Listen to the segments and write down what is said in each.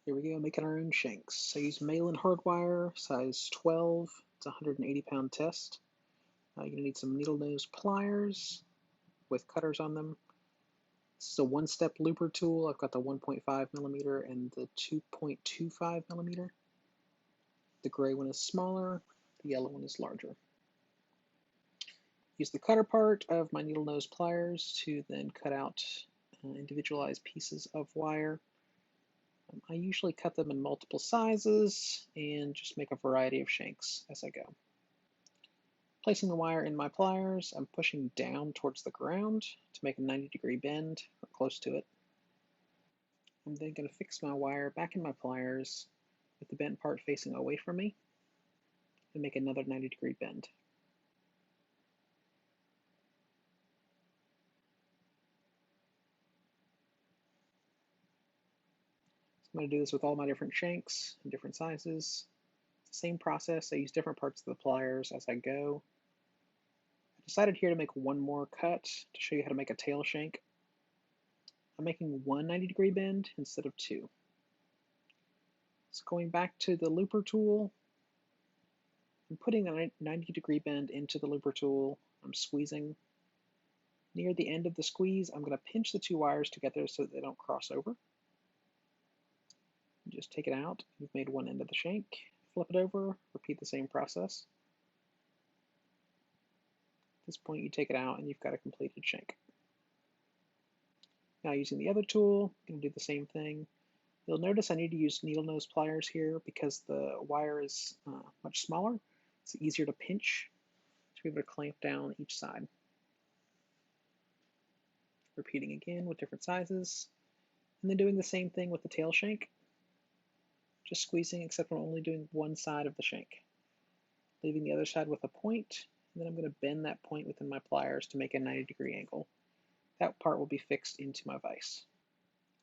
Here we go, making our own shanks. I use Malin hardwire, size 12. It's a 180-pound test. You're going to need some needle nose pliers with cutters on them. This is a one-step looper tool. I've got the 1.5 millimeter and the 2.25 millimeter. The gray one is smaller, the yellow one is larger. Use the cutter part of my needle nose pliers to then cut out individualized pieces of wire. I usually cut them in multiple sizes and just make a variety of shanks as I go. Placing the wire in my pliers, I'm pushing down towards the ground to make a 90-degree bend or close to it. I'm then going to fix my wire back in my pliers with the bent part facing away from me and make another 90-degree bend. I'm going to do this with all my different shanks in different sizes. It's the same process. I use different parts of the pliers as I go. I decided here to make one more cut to show you how to make a tail shank. I'm making one 90-degree bend instead of two. So going back to the looper tool, I'm putting the 90-degree bend into the looper tool. I'm squeezing. Near the end of the squeeze, I'm going to pinch the two wires together so that they don't cross over. Just take it out. You've made one end of the shank. Flip it over, repeat the same process. At this point, you take it out and you've got a completed shank. Now using the other tool, I'm going to do the same thing. You'll notice I need to use needle nose pliers here because the wire is much smaller. It's easier to pinch to be able to clamp down each side. Repeating again with different sizes, and then doing the same thing with the tail shank. Just squeezing, except I'm only doing one side of the shank. Leaving the other side with a point, and then I'm going to bend that point within my pliers to make a 90-degree angle. That part will be fixed into my vise.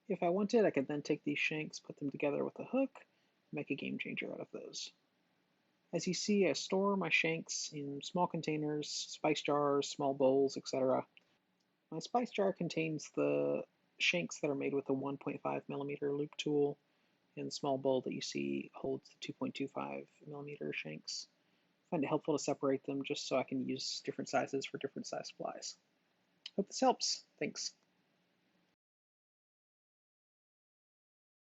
If I wanted, I could then take these shanks, put them together with a hook, and make a GameChanger out of those. As you see, I store my shanks in small containers, spice jars, small bowls, etc. My spice jar contains the shanks that are made with a 1.5 millimeter loop tool, and the small bowl that you see holds the 2.25 millimeter shanks. I find it helpful to separate them just so I can use different sizes for different size supplies. Hope this helps. Thanks.